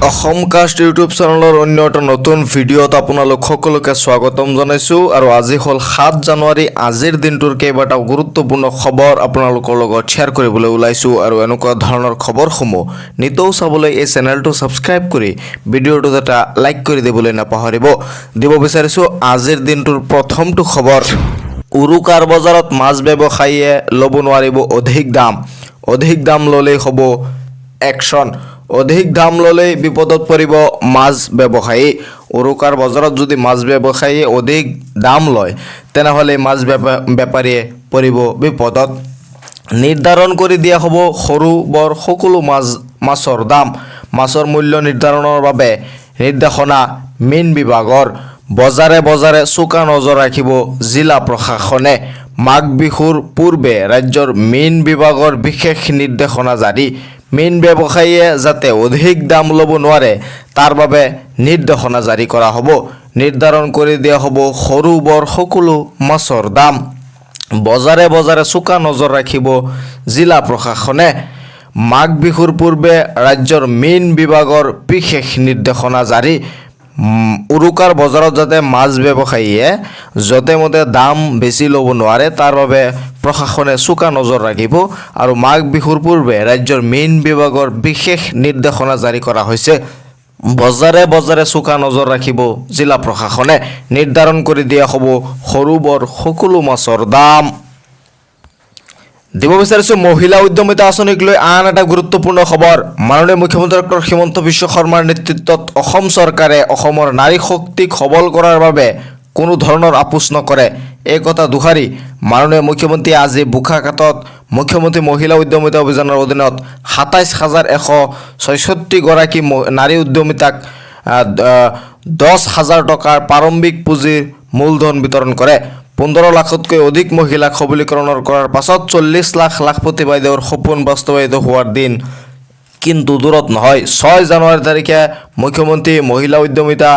অসমকাষ্ট YouTube চেনেলৰ অন্য এটা নতুন ভিডিঅ'ত আপোনালোক সকলোকে স্বাগতম জনাইছোঁ আৰু আজি হ'ল 7 জানুৱাৰী আজিৰ দিনটোৰ কেইবাটাও গুৰুত্বপূৰ্ণ খবৰ আপোনালোকৰ লগত শ্বেয়াৰ কৰিবলৈ ওলাইছোঁ আৰু এনেকুৱা ধৰণৰ খবৰসমূহ নিতৌ চাবলৈ এই চেনেলটো ছাবস্ক্ৰাইব কৰি ভিডিঅ'টোত এটা লাইক কৰি দিবলৈ নাপাহৰিব। দিব বিচাৰিছোঁ আজিৰ দিনটোৰ প্ৰথমটো খবৰ, উৰুকাৰ বজাৰত মাছ ব্যৱসায়ীয়ে ল'ব নোৱাৰিব অধিক দাম ল'লেই হ'ব একশ্যন। অধিক দাম ল'লেই বিপদত পৰিব মাছ ব্যৱসায়ী। উৰুকাৰ বজাৰত যদি মাছ ব্যৱসায়ীয়ে অধিক দাম লয় তেনেহ'লে মাছ বেপাৰীয়ে পৰিব বিপদত। নিৰ্ধাৰণ কৰি দিয়া হ'ব সৰু বৰ সকলো মাছৰ দাম। মাছৰ মূল্য নিৰ্ধাৰণৰ বাবে নিৰ্দেশনা মীন বিভাগৰ। বজাৰে চোকা নজৰ ৰাখিব জিলা প্ৰশাসনে। মাঘ বিহুৰ পূৰ্বে ৰাজ্যৰ মীন বিভাগৰ বিশেষ নিৰ্দেশনা জাৰি। মীন ব্যৱসায়ীয়ে যাতে অধিক দাম ল'ব নোৱাৰে তাৰ বাবে নিৰ্দেশনা জাৰি কৰা হ'ব। নিৰ্ধাৰণ কৰি দিয়া হ'ব সৰু বৰ সকলো মাছৰ দাম। বজাৰে চোকা নজৰ ৰাখিব জিলা প্ৰশাসনে। মাঘ বিহুৰ পূৰ্বে ৰাজ্যৰ মীন বিভাগৰ বিশেষ নিৰ্দেশনা জাৰি। উৰুকাৰ বজাৰত যাতে মাছ ব্যৱসায়ীয়ে য'তে মতে দাম বেছি ল'ব নোৱাৰে তাৰ বাবে প্ৰশাসনে চোকা নজৰ ৰাখিব আৰু মাঘ বিহুৰ পূৰ্বে ৰাজ্যৰ মীন বিভাগৰ বিশেষ নিৰ্দেশনা জাৰি কৰা হৈছে। বজাৰে চোকা নজৰ ৰাখিব জিলা প্ৰশাসনে। নিৰ্ধাৰণ কৰি দিয়া হ'ব সৰু বৰ সকলো মাছৰ দাম। দিব বিচাৰিছোঁ মহিলা উদ্যমিতা আঁচনিক লৈ আন এটা গুৰুত্বপূৰ্ণ খবৰ। মাননীয় মুখ্যমন্ত্ৰী ডক্টৰ হিমন্ত বিশ্ব শৰ্মাৰ নেতৃত্বত অসম চৰকাৰে অসমৰ নাৰী শক্তিক সবল কৰাৰ বাবে কোনো ধৰণৰ আপোচ নকৰে। এই কথা দোহাৰি মাননীয় মুখ্যমন্ত্ৰীয়ে আজি বোকাখাতত মুখ্যমন্ত্ৰী মহিলা উদ্যমিতা অভিযানৰ অধীনত ২৭,১৬৬ গৰাকী নাৰী উদ্যমিতাক ১০,০০০ টকাৰ প্ৰাৰম্ভিক পুঁজিৰ মূলধন বিতৰণ কৰে। ১৫ লাখতকৈ অধিক মহিলাক সবলীকৰণ কৰাৰ পাছত ৪০ লাখ লাখপতি বাইদেউৰ সপোন বাস্তৱায়িত হোৱাৰ দিন কিন্তু দূৰত নহয়। ৬ জানুৱাৰী তাৰিখে মুখ্যমন্ত্ৰী মহিলা উদ্যমিতা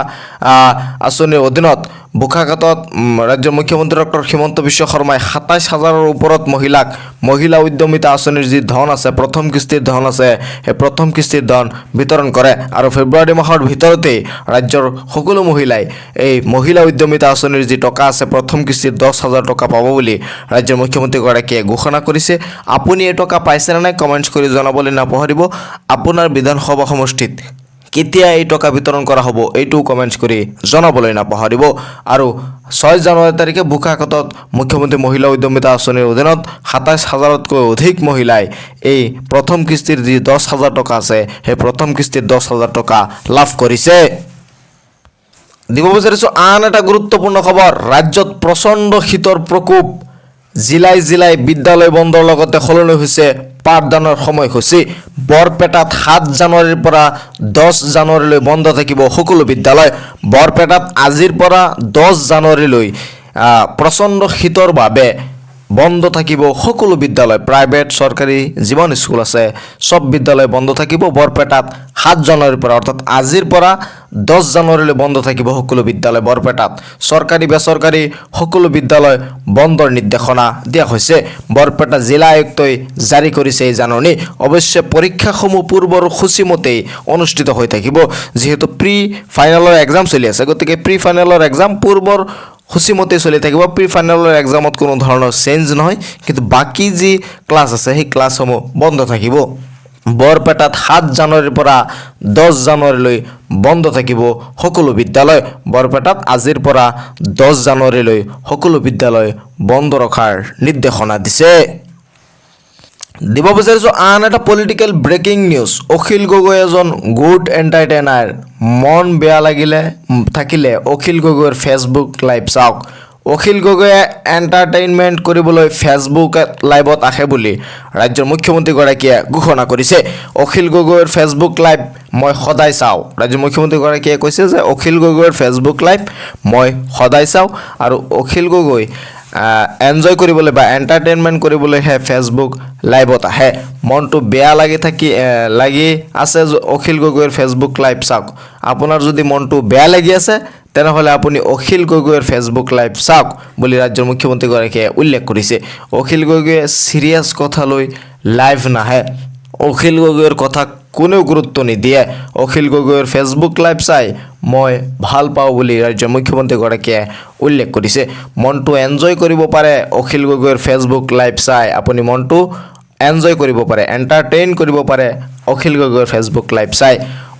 আঁচনিৰ অধীনত বোকাখাতত ৰাজ্যৰ মুখ্যমন্ত্ৰী ডক্টৰ হিমন্ত বিশ্ব শৰ্মাই ২৭,০০০ৰ ওপৰত মহিলাক মহিলা উদ্যমিতা আঁচনিৰ যি ধন আছে, প্ৰথম কিস্তিৰ ধন আছে, সেই প্ৰথম কিস্তিৰ ধন বিতৰণ কৰে আৰু ফেব্ৰুৱাৰী মাহৰ ভিতৰতেই ৰাজ্যৰ সকলো মহিলাই এই মহিলা উদ্যমিতা আঁচনিৰ যি টকা আছে প্ৰথম কিস্তিৰ ১০,০০০ টকা পাব বুলি ৰাজ্যৰ মুখ্যমন্ত্ৰীগৰাকীয়ে ঘোষণা কৰিছে। আপুনি এই টকা পাইছেনে নাই কমেণ্টছ কৰি জনাবলৈ নাপাহৰিব। আপোনাৰ বিধানসভা সমষ্টিত কেতিয়া এই টকা বিতৰণ কৰা হ'ব এইটোও কমেণ্টছ কৰি জনাবলৈ নাপাহৰিব। আৰু ৬ জানুৱাৰী তাৰিখে বোকাখাতত মুখ্যমন্ত্ৰী মহিলা উদ্যমিতা আঁচনিৰ অধীনত ২৭,০০০তকৈ অধিক মহিলাই এই প্ৰথম কিস্তিৰ যি ১০,০০০ টকা আছে সেই প্ৰথম কিস্তিৰ ১০,০০০ টকা লাভ কৰিছে। দিব বিচাৰিছোঁ আন এটা গুৰুত্বপূৰ্ণ খবৰ, ৰাজ্যত প্ৰচণ্ড শীতৰ প্ৰকোপ। জিলাই বিদ্যালয় বন্ধৰ লগতে সলনি হৈছে পাঠদানৰ সময়সূচী। বৰপেটাত ৭ জানুৱাৰীৰ পৰা ১০ জানুৱাৰীলৈ বন্ধ থাকিব সকলো বিদ্যালয়। বৰপেটাত আজিৰ পৰা ১০ জানুৱাৰীলৈ প্ৰচণ্ড শীতৰ বাবে বন্ধ থাকিব সকলো বিদ্যালয়। প্ৰাইভেট চৰকাৰী যিমান স্কুল আছে চব বিদ্যালয় বন্ধ থাকিব। বৰপেটাত ৭ জানুৱাৰীৰ পৰা অৰ্থাৎ আজিৰ পৰা ১০ জানুৱাৰীলৈ বন্ধ থাকিব সকলো বিদ্যালয়। বৰপেটাত চৰকাৰী বেচৰকাৰী সকলো বিদ্যালয় বন্ধৰ নিৰ্দেশনা দিয়া হৈছে। বৰপেটা জিলা আয়ুক্তই জাৰি কৰিছে এই জাননী। অৱশ্যে পৰীক্ষাসমূহ পূৰ্বৰ সূচীমতেই অনুষ্ঠিত হৈ থাকিব। যিহেতু প্ৰি ফাইনেলৰ এক্সাম চলি আছে গতিকে প্ৰি ফাইনেলৰ এক্সাম পূৰ্বৰ সূচীমতে চলি থাকিব। প্ৰি ফাইনেলৰ এক্সামত কোনো ধৰণৰ চেঞ্জ নহয়, কিন্তু বাকী যি ক্লাছ আছে সেই ক্লাছসমূহ বন্ধ থাকিব। বৰপেটাত ৭ জানুৱাৰীৰ পৰা ১০ জানুৱাৰীলৈ বন্ধ থাকিব সকলো বিদ্যালয়। বৰপেটাত আজিৰ পৰা ১০ জানুৱাৰীলৈ সকলো বিদ্যালয় বন্ধ ৰখাৰ নিৰ্দেশনা দিছে। দিব বিচাৰিছোঁ আন এটা political breaking news. Akhil Gogoi এজন গুড এণ্টাৰটেইনাৰ। মন বেয়া থাকিলে অখিল গগৈৰ ফেচবুক লাইভ চাওক। অখিল গগৈয়ে এণ্টাৰটেইনমেণ্ট কৰিবলৈ ফেচবুক লাইভত আহে বুলি ৰাজ্যৰ মুখ্যমন্ত্ৰীগৰাকীয়ে ঘোষণা কৰিছে। অখিল গগৈৰ ফেচবুক লাইভ মই সদায় চাওঁ। ৰাজ্যৰ মুখ্যমন্ত্ৰীগৰাকীয়ে কৈছে যে অখিল গগৈৰ ফেচবুক লাইভ মই সদায় চাওঁ আৰু অখিল গগৈ এনজয় কৰিবলৈ বা এণ্টাৰটেইনমেণ্ট কৰিবলৈহে ফেচবুক লাইভত আহে। মনটো বেয়া লাগি আছে অখিল গগৈৰ ফেচবুক লাইভ চাওক। আপোনাৰ যদি মনটো বেয়া লাগি আছে তেনেহ'লে আপুনি অখিল গগৈৰ ফেচবুক লাইভ চাওক বুলি ৰাজ্যৰ মুখ্যমন্ত্ৰীগৰাকীয়ে উল্লেখ কৰিছে। অখিল গগৈয়ে চিৰিয়াছ কথা লৈ লাইভ নাহে। অখিল গগৈৰ কথা কোনেও গুৰুত্ব নিদিয়ে। অখিল গগৈৰ ফেচবুক লাইভ চাই মই ভাল পাওঁ বুলি ৰাজ্যৰ মুখ্যমন্ত্ৰীগৰাকীয়ে উল্লেখ কৰিছে। মনটো এনজয় কৰিব পাৰে অখিল গগৈৰ ফেচবুক লাইভ চাই, আপুনি মনটো এনজয় কৰিব পাৰে, এণ্টাৰটেইন কৰিব পাৰে অখিল গগৈৰ ফেচবুক লাইভ চাই।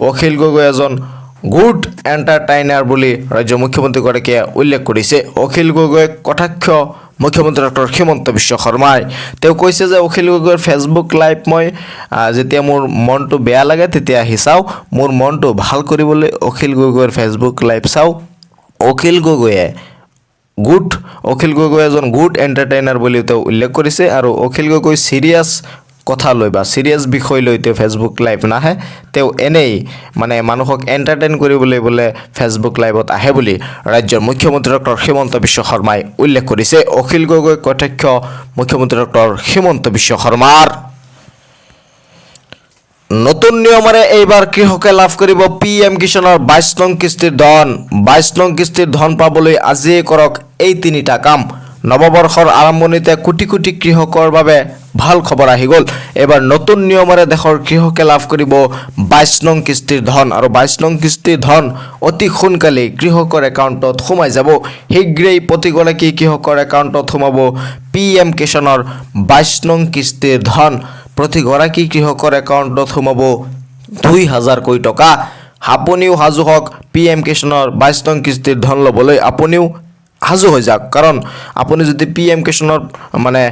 অখিল গগৈ এজন গুড এণ্টাৰটেইনাৰ বুলি ৰাজ্যৰ মুখ্যমন্ত্ৰীগৰাকীয়ে উল্লেখ কৰিছে। অখিল গগৈক কটাক্ষ মুখ্যমন্ত্ৰী ডক্টৰ হিমন্ত বিশ্ব শৰ্মাই। তেওঁ কৈছে যে অখিল গগৈৰ ফেচবুক লাইভ মই যেতিয়া মোৰ মনটো বেয়া লাগে তেতিয়া আহি চাওঁ, মোৰ মনটো ভাল কৰিবলৈ অখিল গগৈৰ ফেচবুক লাইভ চাওঁ। অখিল গগৈ এজন গুড এণ্টাৰটেইনাৰ বুলি তেওঁ উল্লেখ কৰিছে। আৰু অখিল গগৈ চিৰিয়াছ কথা লৈ বা চিৰিয়াছ বিষয় লৈ তেওঁ ফেচবুক লাইভ নাহে, তেওঁ এনেই মানে মানুহক এণ্টাৰটেইন কৰিবলৈ বোলে ফেচবুক লাইভত আহে বুলি ৰাজ্যৰ মুখ্যমন্ত্ৰী ডক্টৰ হিমন্ত বিশ্ব শৰ্মাই উল্লেখ কৰিছে। অখিল গগৈ কটাক্ষ মুখ্যমন্ত্ৰী ডক্টৰ হিমন্ত বিশ্ব শৰ্মাৰ। নতুন নিয়মেৰে এইবাৰ কৃষকে লাভ কৰিব PM কিষাণৰ 22 নং কিস্তিৰ ধন। 22 নং কিস্তিৰ ধন পাবলৈ আজিয়ে কৰক এই তিনিটা কাম। নৱবৰ্ষৰ আৰম্ভণিতে কোটি কোটি কৃষকৰ বাবে ভাল খবৰ আহি গ'ল। এইবাৰ নতুন নিয়মেৰে দেশৰ কৃষকে লাভ কৰিব 22 নং কিস্তিৰ ধন। আৰু 22 নং কিস্তিৰ ধন অতি সোনকালেই কৃষকৰ একাউণ্টত সোমাই যাব। শীঘ্ৰেই প্ৰতিগৰাকী কৃষকৰ একাউণ্টত সোমাব PM কিষাণৰ 22 নং কিস্তিৰ ধন। প্ৰতিগৰাকী কৃষকৰ একাউণ্টত সোমাব 2000 কোটি টকা। আপুনিও সাজু হওক PM কিষাণৰ 22 নং কিস্তিৰ ধন ল'বলৈ, আপুনিও সাজু হৈ যাওক। কাৰণ আপুনি যদি PM কিষাণৰ মানে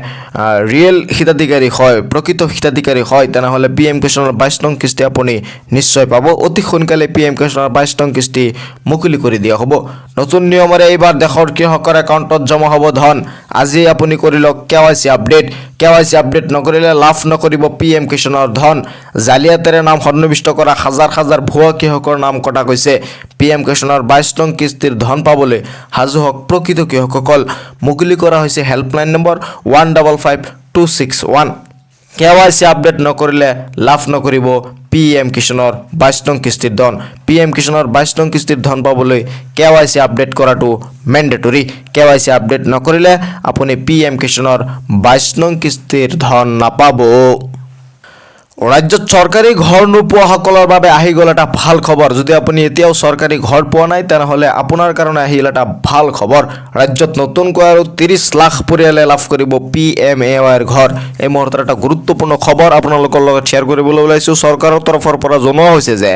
ৰিয়েল হিতাধিকাৰী হয়, প্ৰকৃত হিতাধিকাৰী হয়, তেনেহ'লে PM কিষাণৰ 22 নং কিস্তি আপুনি নিশ্চয় পাব। অতি সোনকালে PM কিষাণৰ 22 নং কিস্তি মুকলি কৰি দিয়া হ'ব। নতুন নিয়মেৰে এইবাৰ দেশৰ কৃষকৰ একাউণ্টত জমা হ'ব ধন। আজি আপুনি কৰি লওক KYC আপডেট। KYC আপডেট নকৰিলে লাভ নকৰিব PM কিষাণৰ ধন। জালিয়াতেৰে নাম সন্নিৱিষ্ট কৰা হাজাৰ হাজাৰ ভুৱা কৃষকৰ নাম কটা গৈছে। PM কিষাণৰ 22 নং কিস্তিৰ ধন পাবলৈ সাজু হওক প্ৰকৃত কৃষকসকল। মুকলি কৰা হৈছে হেল্পলাইন নম্বৰ 155261। KYC আপডেট নকৰিলে লাভ নকৰিব PM কিষাণৰ 22 নং কিস্তিৰ ধন। PM কিষাণৰ 22 নং কিস্তিৰ ধন পাবলৈ KYC আপডেট কৰাটো মেণ্ডেটৰী। KYC আপডেট নকৰিলে আপুনি PM কিষাণৰ 22 নং কিস্তিৰ ধন নাপাব। ৰাজ্যত চৰকাৰী ঘৰ নোপোৱাসকলৰ বাবে আহি গ'ল এটা ভাল খবৰ। যদি আপুনি এতিয়াও চৰকাৰী ঘৰ পোৱা নাই তেনেহ'লে আপোনাৰ কাৰণে আহিল এটা ভাল খবৰ। ৰাজ্যত নতুনকৈ আৰু 30 লাখ পৰিয়ালে লাভ কৰিব PMAYৰ ঘৰ। এই মুহূৰ্তত এটা গুৰুত্বপূৰ্ণ খবৰ আপোনালোকৰ লগত শ্বেয়াৰ কৰিবলৈ ওলাইছোঁ। চৰকাৰৰ তৰফৰ পৰা জনোৱা হৈছে যে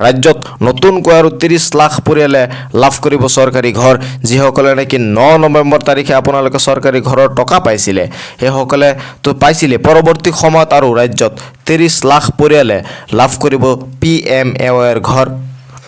ৰাজ্যত নতুনকৈ আৰু 30 লাখ পৰিয়ালে লাভ কৰিব চৰকাৰী ঘৰ। যিসকলে নেকি 9 নৱেম্বৰ তাৰিখে আপোনালোকে চৰকাৰী ঘৰৰ টকা পাইছিলে, সেইসকলে তো পাইছিলে। পৰৱৰ্তী সময়ত আৰু ৰাজ্যত 30 লাখ পৰিয়ালে লাভ কৰিব PMAYৰ ঘৰ।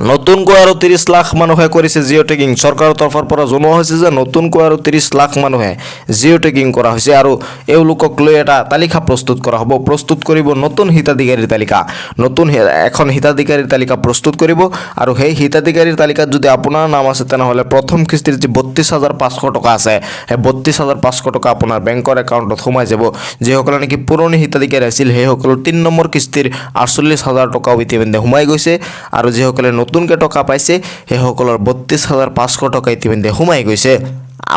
নতুনকৈ আৰু 30 লাখ মানুহে কৰিছে জিঅ' টেগিং। চৰকাৰৰ তৰফৰ পৰা জনোৱা হৈছে যে নতুনকৈ আৰু 30 লাখ মানুহে জিঅ' টেগিং কৰা হৈছে আৰু এওঁলোকক লৈ এটা তালিকা প্ৰস্তুত কৰা হ'ব। প্ৰস্তুত কৰিব নতুন হিতাধিকাৰীৰ তালিকা। নতুন এখন হিতাধিকাৰীৰ তালিকা প্ৰস্তুত কৰিব আৰু সেই হিতাধিকাৰীৰ তালিকাত যদি আপোনাৰ নাম আছে তেনেহ'লে প্ৰথম কিস্তিৰ যি 32,500 টকা আছে, সেই 32,500 টকা আপোনাৰ বেংকৰ একাউণ্টত সোমাই যাব। যিসকলে নেকি পুৰণি হিতাধিকাৰী আছিল সেইসকলৰ 3 নম্বৰ কিস্তিৰ 48,000 টকাও ইতিমধ্যে সোমাই গৈছে। আৰু যিসকলে নতুনকৈ টকা পাইছে সেইসকলৰ 32,500 টকা ইতিমধ্যে সোমাই গৈছে।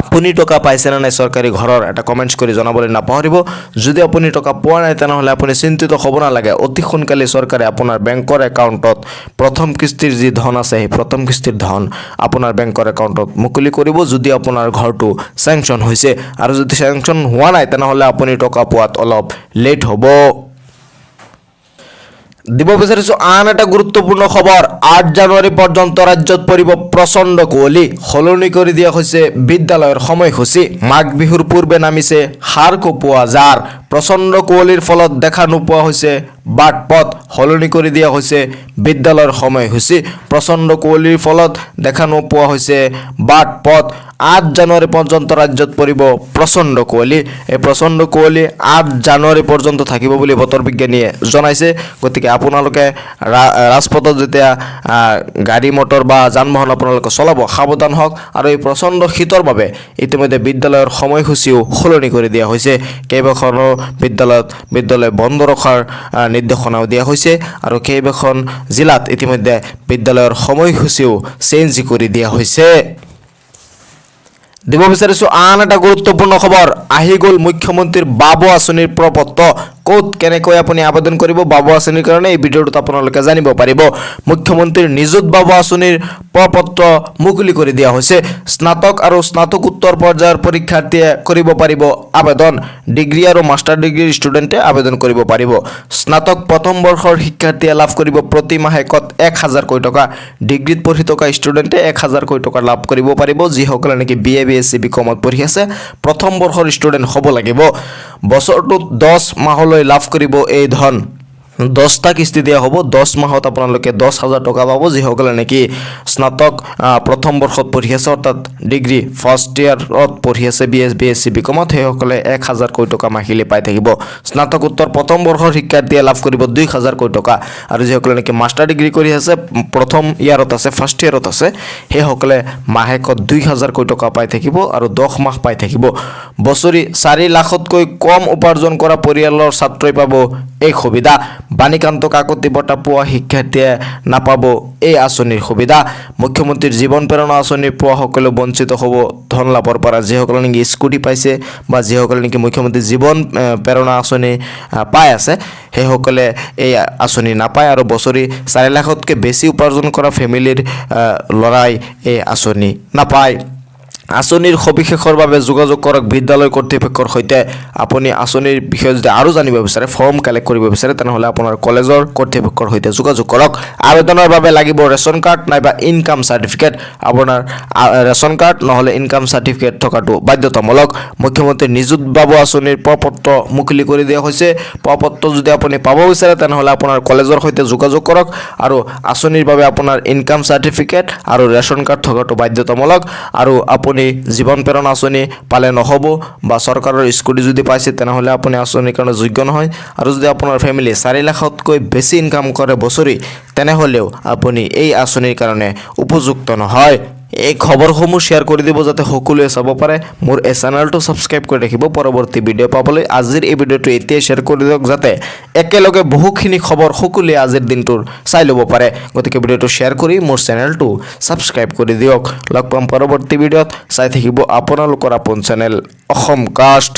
আপুনি টকা পাইছেনে নাই চৰকাৰী ঘৰৰ এটা কমেণ্টছ কৰি জনাবলৈ নাপাহৰিব। যদি আপুনি টকা পোৱা নাই তেনেহ'লে আপুনি চিন্তিত হ'ব নালাগে। অতি সোনকালে চৰকাৰে আপোনাৰ বেংকৰ একাউণ্টত প্ৰথম কিস্তিৰ যি ধন আছে সেই প্ৰথম কিস্তিৰ ধন আপোনাৰ বেংকৰ একাউণ্টত মুকলি কৰিব যদি আপোনাৰ ঘৰটো চেংচন হৈছে। আৰু যদি চেংচন হোৱা নাই তেনেহ'লে আপুনি টকা পোৱাত অলপ লেট হ'ব। দিব বিচাৰিছোঁ আন এটা গুৰুত্বপূৰ্ণ খবৰ। 8 জানুৱাৰী পৰ্যন্ত ৰাজ্যত পৰিব প্ৰচণ্ড কুঁৱলী। সলনি কৰি দিয়া হৈছে বিদ্যালয়ৰ সময়সূচী। মাঘ বিহুৰ পূৰ্বে নামিছে হাড় কঁপোৱা জাৰ। প্ৰচণ্ড কুঁৱলীৰ ফলত দেখা নোপোৱা হৈছে বাট পথ। সলনি কৰি দিয়া হৈছে বিদ্যালয়ৰ সময়সূচী। প্ৰচণ্ড কুঁৱলীৰ ফলত দেখা নোপোৱা হৈছে বাট পথ। 8 জানুৱাৰী পৰ্যন্ত ৰাজ্যত পৰিব প্ৰচণ্ড কুঁৱলী। এই প্ৰচণ্ড কুঁৱলী 8 জানুৱাৰী পৰ্যন্ত থাকিব বুলি বতৰ বিজ্ঞানীয়ে জনাইছে। গতিকে আপোনালোকে ৰাজপথত যেতিয়া গাড়ী মটৰ বা যান বাহন আপোনালোকে চলাব সাৱধান হওক। আৰু এই প্ৰচণ্ড শীতৰ বাবে ইতিমধ্যে বিদ্যালয়ৰ সময়সূচীও সলনি কৰি দিয়া হৈছে। কেইবাখনো বিদ্যালয় বন্ধ ৰখাৰ নিৰ্দেশনাও দিয়া হৈছে আৰু কেইবাখন জিলাত ইতিমধ্যে বিদ্যালয়ৰ সময়সূচীও চেঞ্জ কৰি দিয়া হৈছে। দিব বিচাৰিছোঁ আন এটা গুৰুত্বপূৰ্ণ খবৰ। আহি গ'ল মুখ্যমন্ত্ৰীৰ বাবু আঁচনিৰ প্ৰপত্ৰ। ক'ত কেনেকৈ আপুনি আবেদন কৰিব বাবু আঁচনিৰ কাৰণে এই ভিডিঅ'টোত আপোনালোকে জানিব পাৰিব। মুখ্যমন্ত্ৰীৰ নিযুত বাবু আঁচনিৰ প্ৰপত্ৰ মুকলি কৰি দিয়া হৈছে। স্নাতক আৰু স্নাতকোত্তৰ পৰ্যায়ৰ পৰীক্ষাৰ্থীয়ে কৰিব পাৰিব আবেদন। ডিগ্ৰী আৰু মাষ্টাৰ ডিগ্ৰীৰ ষ্টুডেণ্টে আবেদন কৰিব পাৰিব। স্নাতক প্ৰথম বৰ্ষৰ শিক্ষাৰ্থীয়ে লাভ কৰিব প্ৰতি মাহেকত 1,000 টকা। ডিগ্ৰীত পঢ়ি থকা ষ্টুডেণ্টে 1,000 টকা লাভ কৰিব পাৰিব। যিসকলে নেকি BA BSc BComত পঢ়ি আছে প্ৰথম বৰ্ষৰ ষ্টুডেণ্ট হ'ব লাগিব। বছৰটোত 10 মাহলৈ লাভ কৰিব এই ধন। 10টা কিস্তি দিয়া হ'ব। 10 মাহত আপোনালোকে 10,000 টকা পাব। যিসকলে নেকি স্নাতক প্ৰথম বৰ্ষত পঢ়ি আছে অৰ্থাৎ ডিগ্ৰী ফাৰ্ষ্ট ইয়াৰত পঢ়ি আছে BSc BComত সেইসকলে 1,000 টকা মাহিলী পাই থাকিব। স্নাতকোত্তৰ প্ৰথম বৰ্ষৰ শিক্ষাৰ্থীয়ে লাভ কৰিব 2,000 টকা আৰু যিসকলে নেকি মাষ্টাৰ ডিগ্ৰী কৰি আছে প্ৰথম ইয়াৰত আছে ফাৰ্ষ্ট ইয়াৰত আছে সেইসকলে মাহেকত 2,000 টকা পাই থাকিব আৰু 10 মাহ পাই থাকিব। বছৰি 4 লাখতকৈ কম উপাৰ্জন কৰা পৰিয়ালৰ ছাত্ৰই পাব এই সুবিধা। বাণীকান্ত কাকতি বঁটা পোৱা শিক্ষাৰ্থীয়ে নাপাব এই আঁচনিৰ সুবিধা। মুখ্যমন্ত্ৰীৰ জীৱন প্ৰেৰণা আঁচনিৰ পোৱা সকলো বঞ্চিত হ'ব ধন লাভৰ পৰা। যিসকলে নেকি স্কুটি পাইছে বা যিসকলে নেকি মুখ্যমন্ত্ৰীৰ জীৱন প্ৰেৰণা আঁচনি পাই আছে সেইসকলে এই আঁচনি নাপায় আৰু বছৰি 4 লাখতকৈ বেছি উপাৰ্জন কৰা ফেমিলিৰ ল'ৰাই এই আঁচনি নাপায়। আঁচনিৰ সবিশেষৰ বাবে যোগাযোগ কৰক বিদ্যালয় কৰ্তৃপক্ষৰ সৈতে। আপুনি আঁচনিৰ বিষয়ে যদি আৰু জানিব বিচাৰে ফৰ্ম কালেক্ট কৰিব বিচাৰে তেনেহ'লে আপোনাৰ কলেজৰ কৰ্তৃপক্ষৰ সৈতে যোগাযোগ কৰক। আবেদনৰ বাবে লাগিব ৰেচন কাৰ্ড নাইবা ইনকাম চাৰ্টিফিকেট। আপোনাৰ ৰেচন কাৰ্ড নহ'লে ইনকাম চাৰ্টিফিকেট থকাটো বাধ্যতামূলক। মুখ্যমন্ত্ৰী নিযুত বাবু আঁচনিৰ প্ৰপত্ৰ মুকলি কৰি দিয়া হৈছে। প্ৰপত্ৰ যদি আপুনি পাব বিচাৰে তেনেহ'লে আপোনাৰ কলেজৰ সৈতে যোগাযোগ কৰক আৰু আঁচনিৰ বাবে আপোনাৰ ইনকাম চাৰ্টিফিকেট আৰু ৰেচন কাৰ্ড থকাটো বাধ্যতামূলক। আৰু আপুনি জীৱন প্ৰেৰণা আঁচনি পালে নহ'ব বা চৰকাৰৰ স্কুটি যদি পাইছে তেনেহ'লে আপুনি আঁচনিৰ কাৰণে যোগ্য নহয়। আৰু যদি আপোনাৰ ফেমিলি 4 লাখতকৈ বেছি ইনকাম কৰে বছৰি তেনেহ'লেও আপুনি এই আঁচনিৰ কাৰণে উপযুক্ত নহয়। এই খবৰসমূহ শ্বেয়াৰ কৰি দিব যাতে সকলোৱে চাব পাৰে। মোৰ এই চেনেলটো ছাবস্ক্ৰাইব কৰি ৰাখিব পৰৱৰ্তী ভিডিঅ' পাবলৈ। আজিৰ এই ভিডিঅ'টো এতিয়াই শ্বেয়াৰ কৰি দিয়ক যাতে একেলগে বহুখিনি খবৰ সকলোৱে আজিৰ দিনটোৰ চাই ল'ব পাৰে। গতিকে ভিডিঅ'টো শ্বেয়াৰ কৰি মোৰ চেনেলটো ছাবস্ক্ৰাইব কৰি দিয়ক। লগ পাম পৰৱৰ্তী ভিডিঅ'ত। চাই থাকিব আপোনালোকৰ আপোন চেনেল অসম কাষ্ট।